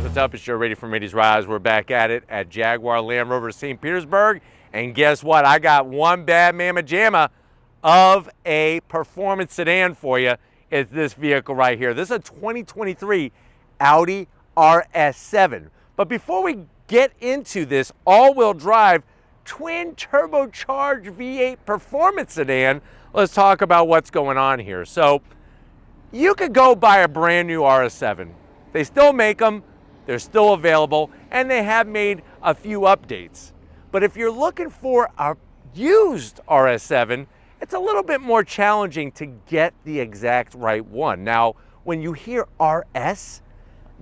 What's up? It's Joe Ready from Rady's Rise. We're back at it at Jaguar Land Rover St. Petersburg. And guess what? I got one bad mamma jamma of a performance sedan for you. It's this vehicle right here. This is a 2023 Audi RS7. But before we get into this all-wheel drive twin turbocharged V8 performance sedan, let's talk about what's going on here. So you could go buy a brand new RS7. They still make them, they're still available, and they have made a few updates. But if you're looking for a used RS7, it's a little bit more challenging to get the exact right one. Now, when you hear RS,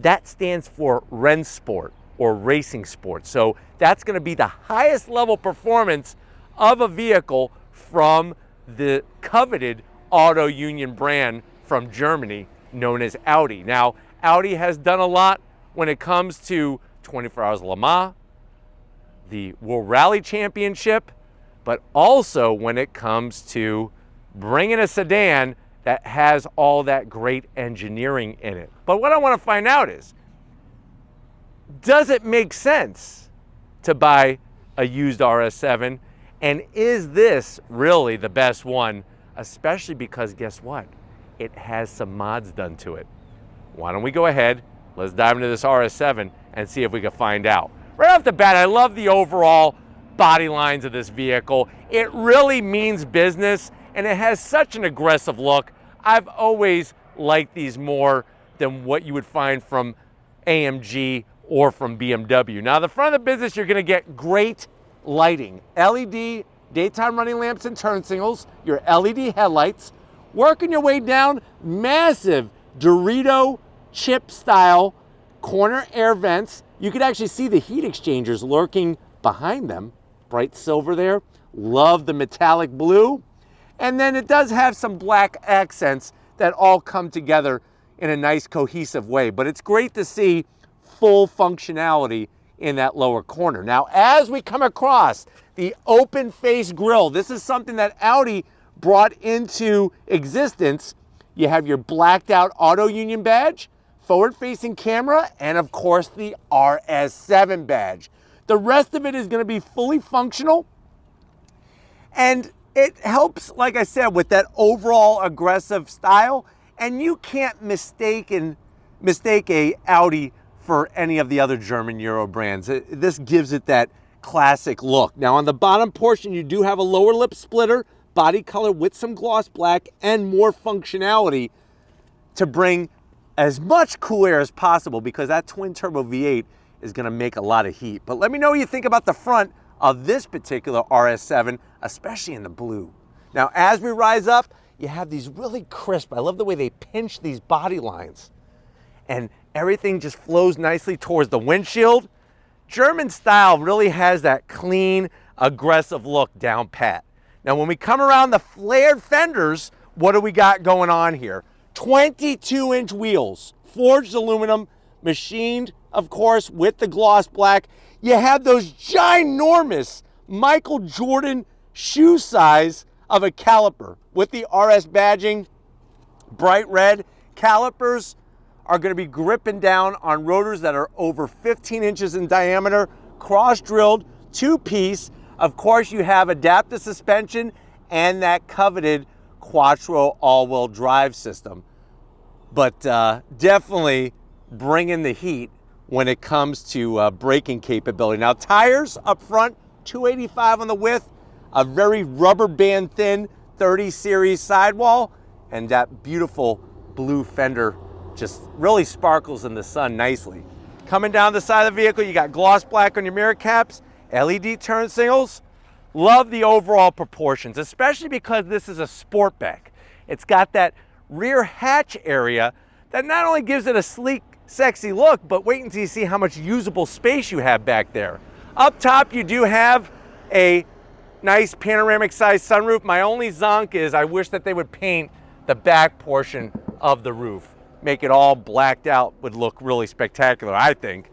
that stands for Rennsport or racing sport. So that's going to be the highest level performance of a vehicle from the coveted auto union brand from Germany known as Audi. Now, Audi has done a lot when it comes to 24 Hours Le Mans, the World Rally Championship, but also when it comes to bringing a sedan that has all that great engineering in it. But what I want to find out is, does it make sense to buy a used RS7? And is this really the best one? Especially because guess what? It has some mods done to it. Why don't we go ahead, let's dive into this RS7 and see if we can find out. Right off the bat, I love the overall body lines of this vehicle. It really means business and it has such an aggressive look. I've always liked these more than what you would find from AMG or from BMW. Now, the front of the business, you're gonna get great lighting. LED, daytime running lamps and turn signals, your LED headlights. Working your way down, massive Dorito chip style corner air vents. You could actually see the heat exchangers lurking behind them. Bright silver there. Love the metallic blue. And then it does have some black accents that all come together in a nice cohesive way. But it's great to see full functionality in that lower corner. Now, as we come across the open face grille, this is something that Audi brought into existence. You have your blacked out auto union badge, forward facing camera, and of course the RS7 badge. The rest of it is going to be fully functional, and it helps, like I said, with that overall aggressive style, and you can't mistake a Audi for any of the other German Euro brands. This gives it that classic look. Now on the bottom portion, you do have a lower lip splitter, body color with some gloss black, and more functionality to bring as much cool air as possible, because that twin turbo V8 is going to make a lot of heat. But let me know what you think about the front of this particular RS7, especially in the blue. Now, as we rise up, you have these really crisp, I love the way they pinch these body lines, and everything just flows nicely towards the windshield. German style really has that clean, aggressive look down pat. Now, when we come around the flared fenders, what do we got going on here? 22-inch wheels, forged aluminum, machined, of course, with the gloss black. You have those ginormous Michael Jordan shoe size of a caliper with the RS badging. Bright red calipers are going to be gripping down on rotors that are over 15 inches in diameter, cross-drilled, two-piece. Of course, you have adaptive suspension and that coveted Quattro all-wheel drive system. But definitely bringing the heat when it comes to braking capability. Now, tires up front, 285 on the width, a very rubber band thin 30 series sidewall, and that beautiful blue fender just really sparkles in the sun nicely. Coming down the side of the vehicle, you got gloss black on your mirror caps, LED turn signals. Love the overall proportions, especially because this is a sportback. It's got that rear hatch area that not only gives it a sleek, sexy look, but wait until you see how much usable space you have back there. Up top, you do have a nice panoramic sized sunroof. My only zonk is I wish that they would paint the back portion of the roof. Make it all blacked out, would look really spectacular, I think.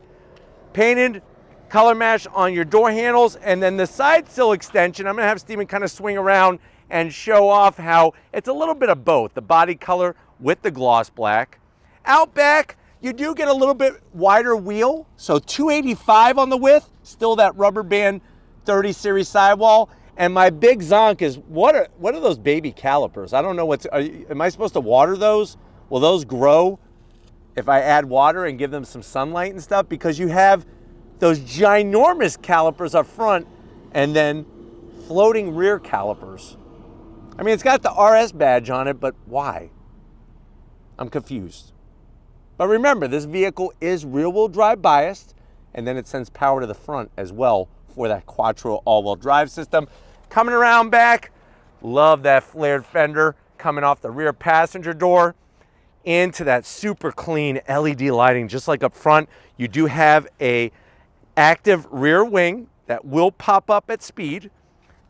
Painted color match on your door handles, and then the side sill extension, I'm gonna have Steven kind of swing around and show off how it's a little bit of both, the body color with the gloss black. Out back, You do get a little bit wider wheel, so 285 on the width, still that rubber band 30 series sidewall. And my big zonk is, what are those baby calipers? I don't know am I supposed to water those? Will those grow if I add water and give them some sunlight and stuff? Because you have those ginormous calipers up front and then floating rear calipers. I mean, it's got the RS badge on it, but why? I'm confused. But remember, this vehicle is rear-wheel drive biased, and then it sends power to the front as well for that quattro all-wheel drive system. Coming around back, love that flared fender coming off the rear passenger door into that super clean LED lighting, just like up front. You do have a active rear wing that will pop up at speed.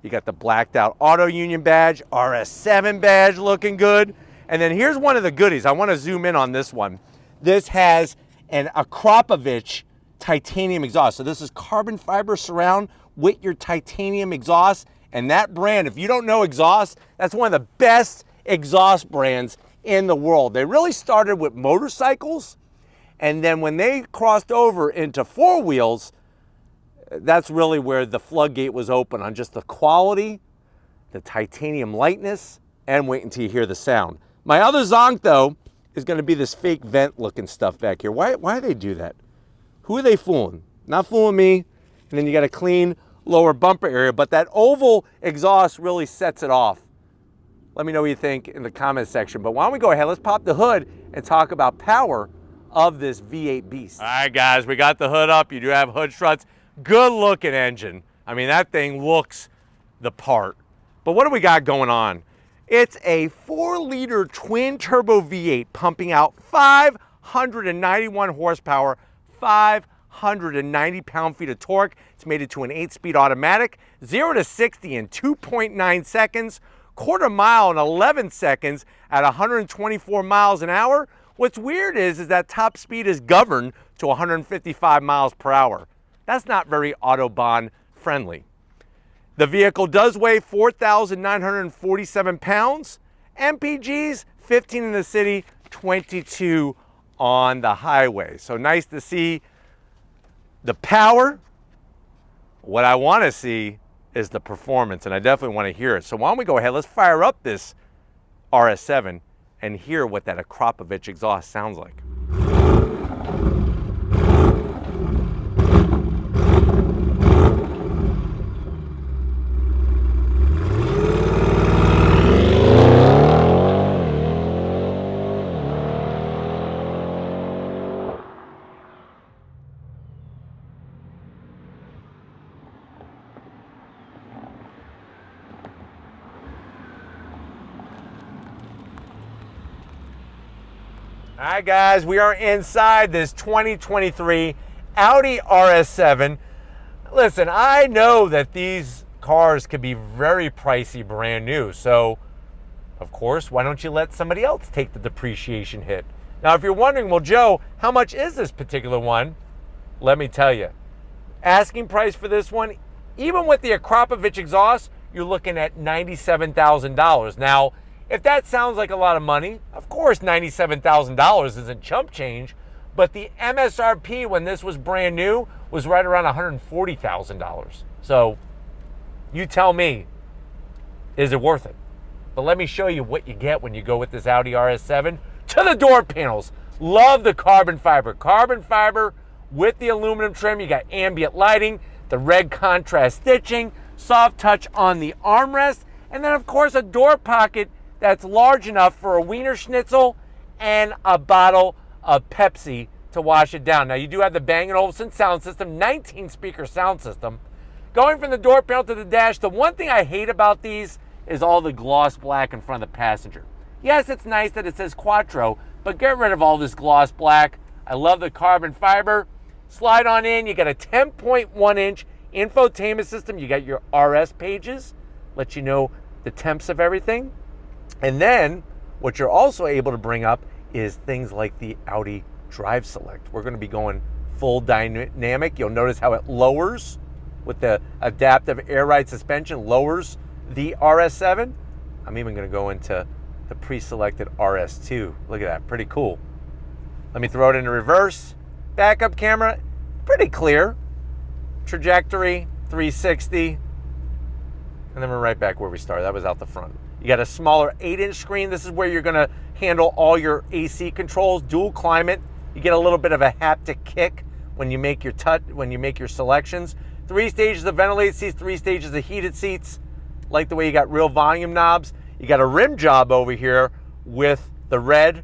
You got the blacked out Auto Union badge, RS7 badge looking good. And then here's one of the goodies. I want to zoom in on this one. This has an Akropovic titanium exhaust. So this is carbon fiber surround with your titanium exhaust. And that brand, if you don't know exhaust, that's one of the best exhaust brands in the world. They really started with motorcycles, and then when they crossed over into four wheels, that's really where the floodgate was open on just the quality, the titanium lightness, and wait until you hear the sound. My other zonk, though, is going to be this fake vent looking stuff back here. Why do they do that? Who are they fooling? Not fooling me. And then you got a clean lower bumper area, but that oval exhaust really sets it off. Let me know what you think in the comment section. But why don't we go ahead, let's pop the hood and talk about power of this V8 beast. All right, guys, we got the hood up. You do have hood struts. Good looking engine. I mean, that thing looks the part. But what do we got going on? It's a 4-liter twin turbo V8 pumping out 591 horsepower, 590 pound-feet of torque. It's mated to an 8-speed automatic, 0 to 60 in 2.9 seconds, quarter mile in 11 seconds at 124 miles an hour. What's weird is that top speed is governed to 155 miles per hour. That's not very Autobahn friendly. The vehicle does weigh 4,947 pounds. MPGs, 15 in the city, 22 on the highway. So nice to see the power. What I want to see is the performance, and I definitely want to hear it. So why don't we go ahead, let's fire up this RS7 and hear what that Akropovic exhaust sounds like. All right, guys, we are inside this 2023 Audi RS7. Listen, I know that these cars can be very pricey brand new, so of course, why don't you let somebody else take the depreciation hit? Now, if you're wondering, well, Joe, how much is this particular one? Let me tell you. Asking price for this one, even with the Akropovic exhaust, you're looking at $97,000. Now, if that sounds like a lot of money, of course $97,000 isn't chump change, but the MSRP when this was brand new was right around $140,000. So you tell me, is it worth it? But let me show you what you get when you go with this Audi RS7. To the door panels, love the carbon fiber. Carbon fiber with the aluminum trim. You got ambient lighting, the red contrast stitching, soft touch on the armrest, and then of course a door pocket that's large enough for a Wiener Schnitzel and a bottle of Pepsi to wash it down. Now, you do have the Bang & Olufsen sound system, 19-speaker sound system. Going from the door panel to the dash, the one thing I hate about these is all the gloss black in front of the passenger. Yes, it's nice that it says Quattro, but get rid of all this gloss black. I love the carbon fiber. Slide on in, you got a 10.1-inch infotainment system. You got your RS pages, let you know the temps of everything. And then what you're also able to bring up is things like the Audi Drive Select. We're going to be going full dynamic. You'll notice how it lowers with the adaptive air ride suspension, lowers the RS7. I'm even going to go into the pre-selected RS2. Look at that, pretty cool. Let me throw it into reverse. Backup camera, pretty clear. Trajectory, 360. And then we're right back where we started. That was out the front. You got a smaller 8-inch screen. This is where you're gonna handle all your AC controls, dual climate. You get a little bit of a haptic kick when you make your selections. 3 stages of ventilated seats, 3 stages of heated seats. Like the way you got real volume knobs. You got a rim job over here with the red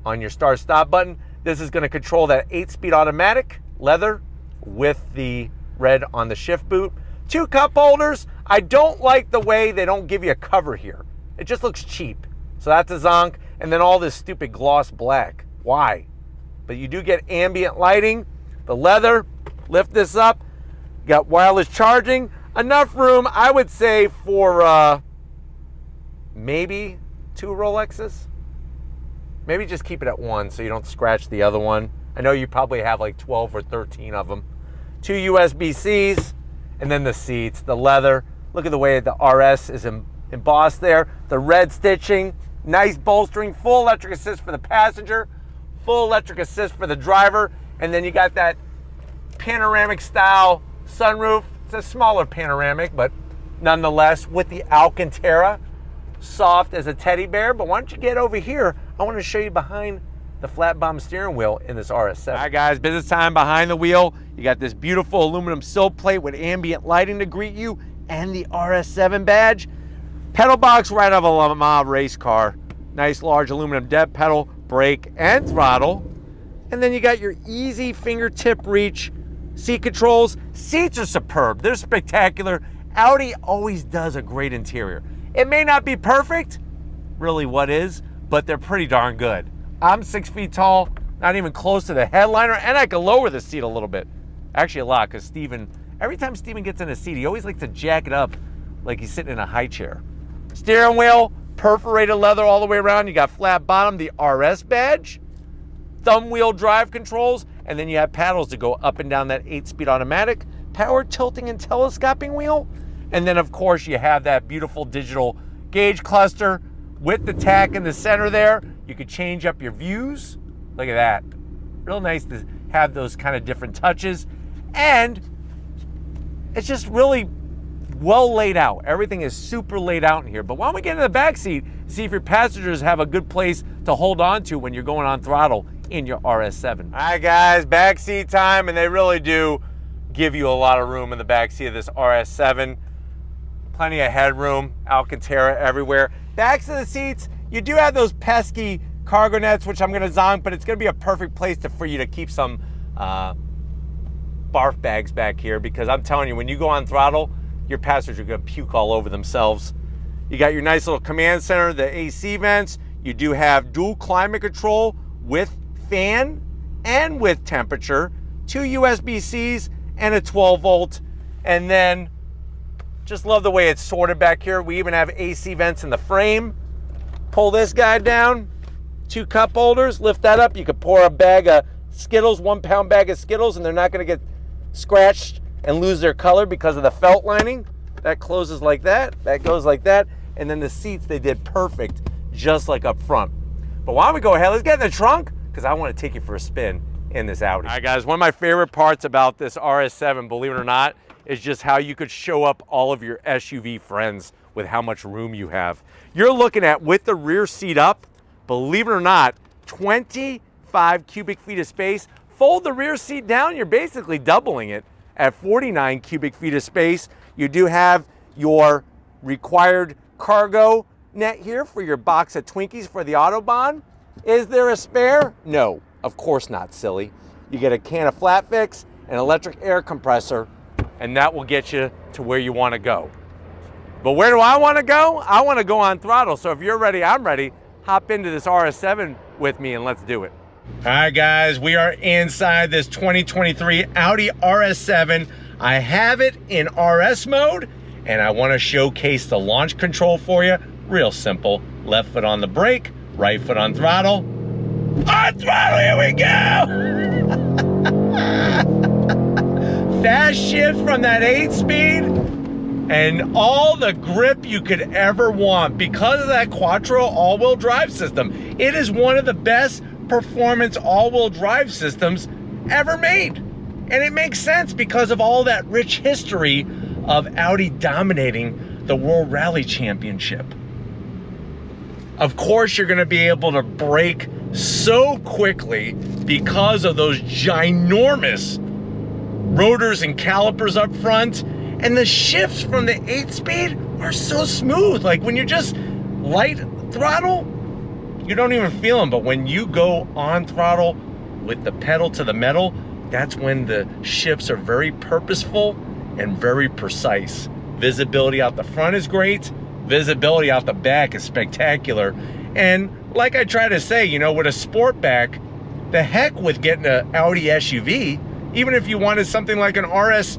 on your start-stop button. This is gonna control that 8-speed automatic, leather, with the red on the shift boot. 2 cup holders. I don't like the way they don't give you a cover here. It just looks cheap. So that's a zonk. And then all this stupid gloss black. Why? But you do get ambient lighting. The leather, lift this up. You got wireless charging. Enough room, I would say, for maybe 2 Rolexes. Maybe just keep it at 1 so you don't scratch the other one. I know you probably have like 12 or 13 of them. 2 USB-Cs, and then the seats, the leather. Look at the way the RS is embossed there. The red stitching, nice bolstering, full electric assist for the passenger, full electric assist for the driver, and then you got that panoramic style sunroof. It's a smaller panoramic, but nonetheless with the Alcantara, soft as a teddy bear. But why don't you get over here? I want to show you behind the flat bottom steering wheel in this RS7. All right, guys, business time behind the wheel. You got this beautiful aluminum sill plate with ambient lighting to greet you and the RS7 badge. Pedal box right out of a Le Mans race car. Nice large aluminum dead pedal, brake, and throttle. And then you got your easy fingertip reach seat controls. Seats are superb. They're spectacular. Audi always does a great interior. It may not be perfect, really what is, but they're pretty darn good. I'm 6 feet tall, not even close to the headliner, and I can lower the seat a little bit. Actually a lot, because Steven, every time Steven gets in a seat, he always likes to jack it up like he's sitting in a high chair. Steering wheel, perforated leather all the way around. You got flat bottom, the RS badge, thumb wheel drive controls, and then you have paddles to go up and down that 8-speed automatic, power tilting and telescoping wheel. And then of course you have that beautiful digital gauge cluster with the tack in the center there. You could change up your views. Look at that. Real nice to have those kind of different touches. And it's just really well laid out. Everything is super laid out in here. But why don't we get in the back seat, see if your passengers have a good place to hold on to when you're going on throttle in your RS7. All right, guys, back seat time, and they really do give you a lot of room in the back seat of this RS7. Plenty of headroom, Alcantara everywhere. Backs of the seats, you do have those pesky cargo nets, which I'm gonna zonk, but it's gonna be a perfect place for you to keep some barf bags back here, because I'm telling you, when you go on throttle, your passengers are gonna puke all over themselves. You got your nice little command center, the AC vents. You do have dual climate control with fan and with temperature, 2 USB-Cs and a 12 volt. And then just love the way it's sorted back here. We even have AC vents in the frame. Pull this guy down, 2 cup holders, lift that up. You could pour a bag of Skittles, 1 pound bag of Skittles, and they're not gonna get scratched and lose their color because of the felt lining. That closes like that, that goes like that. And then the seats, they did perfect, just like up front. But why don't we go ahead, let's get in the trunk, because I want to take you for a spin in this Audi. All right, guys, one of my favorite parts about this RS7, believe it or not, is just how you could show up all of your SUV friends with how much room you have. You're looking at, with the rear seat up, believe it or not, 25 cubic feet of space. Fold the rear seat down, you're basically doubling it at 49 cubic feet of space. You do have your required cargo net here for your box of Twinkies for the Autobahn. Is there a spare? No, of course not, silly. You get a can of Flat Fix, an electric air compressor, and that will get you to where you want to go. But where do I want to go? I want to go on throttle. So if you're ready, I'm ready. Hop into this RS7 with me and let's do it. All right, guys, we are inside this 2023 Audi RS7. I have it in RS mode, and I want to showcase the launch control for you. Real simple. Left foot on the brake, right foot on throttle. On throttle, here we go! Fast shift from that 8-speed, and all the grip you could ever want because of that Quattro all-wheel drive system. It is one of the best performance all-wheel drive systems ever made. And it makes sense because of all that rich history of Audi dominating the World Rally Championship. Of course, you're going to be able to brake so quickly because of those ginormous rotors and calipers up front, and the shifts from the 8-speed are so smooth. Like when you're just light throttle, you don't even feel them, but when you go on throttle with the pedal to the metal, that's when the shifts are very purposeful and very precise. Visibility out the front is great. Visibility out the back is spectacular. And like I try to say, you know, with a Sportback, the heck with getting an Audi SUV. Even if you wanted something like an RS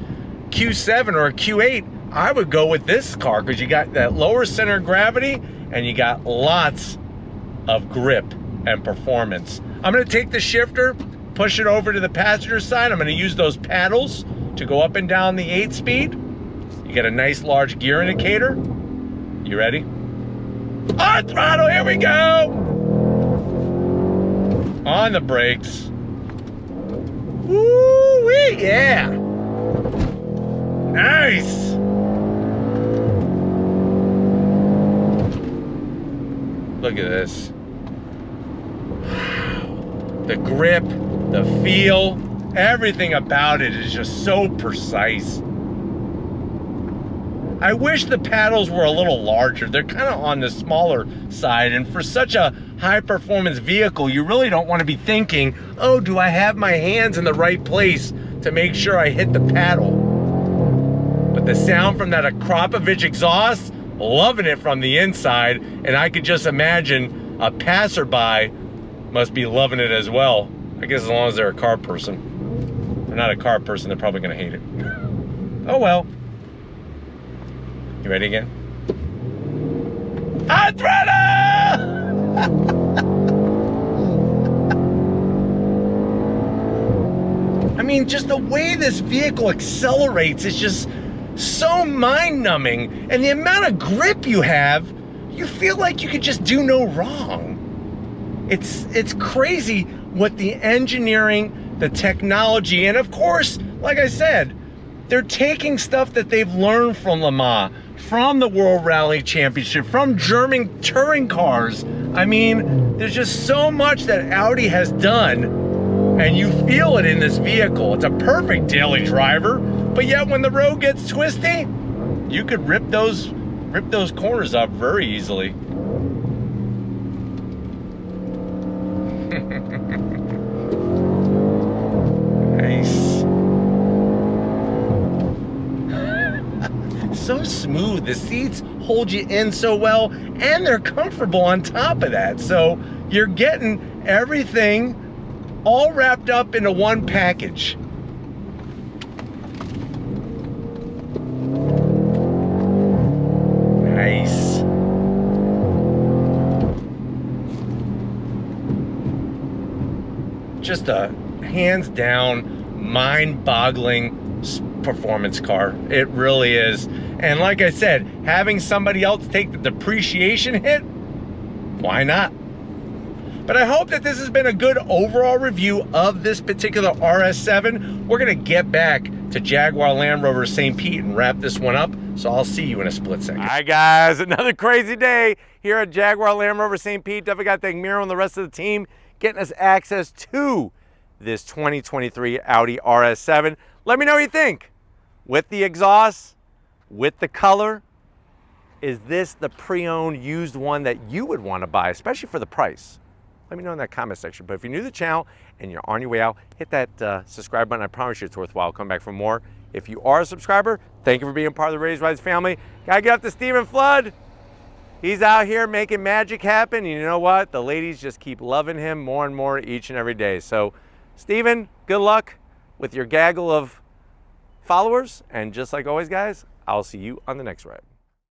Q7 or a Q8, I would go with this car because you got that lower center of gravity and you got lots of grip and performance. I'm going to take the shifter, push it over to the passenger side. I'm going to use those paddles to go up and down the 8-speed. You get a nice large gear indicator. You ready? On throttle, here we go! On the brakes. Woo-wee, yeah! Nice! Look at this. The grip, the feel, everything about it is just so precise. I wish the paddles were a little larger. They're kind of on the smaller side, and for such a high performance vehicle, you really don't want to be thinking, oh, do I have my hands in the right place to make sure I hit the paddle? But the sound from that Akropovic exhaust, loving it from the inside, and I could just imagine a passerby must be loving it as well. I guess as long as they're a car person. If they're not a car person, they're probably gonna hate it. Oh well. You ready again? On throttle! I mean, just the way this vehicle accelerates is just so mind-numbing, and the amount of grip you have, you feel like you could just do no wrong. It's crazy what the engineering, the technology, and of course, like I said, they're taking stuff that they've learned from Le Mans, from the World Rally Championship, from German touring cars. I mean, there's just so much that Audi has done, and you feel it in this vehicle. It's a perfect daily driver, but yet when the road gets twisty, you could rip those corners up very easily. Nice. So smooth. The seats hold you in so well, and they're comfortable on top of that. So you're getting everything all wrapped up into one package. Nice. Just a hands down, mind-boggling performance car. It really is. And like I said, having somebody else take the depreciation hit, why not? But I hope that this has been a good overall review of this particular RS7. We're gonna get back to Jaguar Land Rover St. Pete and wrap this one up. So I'll see you in a split second. All right, guys, another crazy day here at Jaguar Land Rover St. Pete. Definitely got to thank Miro and the rest of the team getting us access to this 2023 Audi RS7. Let me know what you think. With the exhaust, with the color, is this the pre-owned used one that you would want to buy, especially for the price? Let me know in that comment section. But if you're new to the channel and you're on your way out, hit that subscribe button. I promise you it's worthwhile. Come back for more. If you are a subscriber, thank you for being part of the Raised Rides family. Gotta get up to Stephen Flood. He's out here making magic happen. And you know what? The ladies just keep loving him more and more each and every day. So, Stephen, good luck with your gaggle of followers. And just like always, guys, I'll see you on the next ride.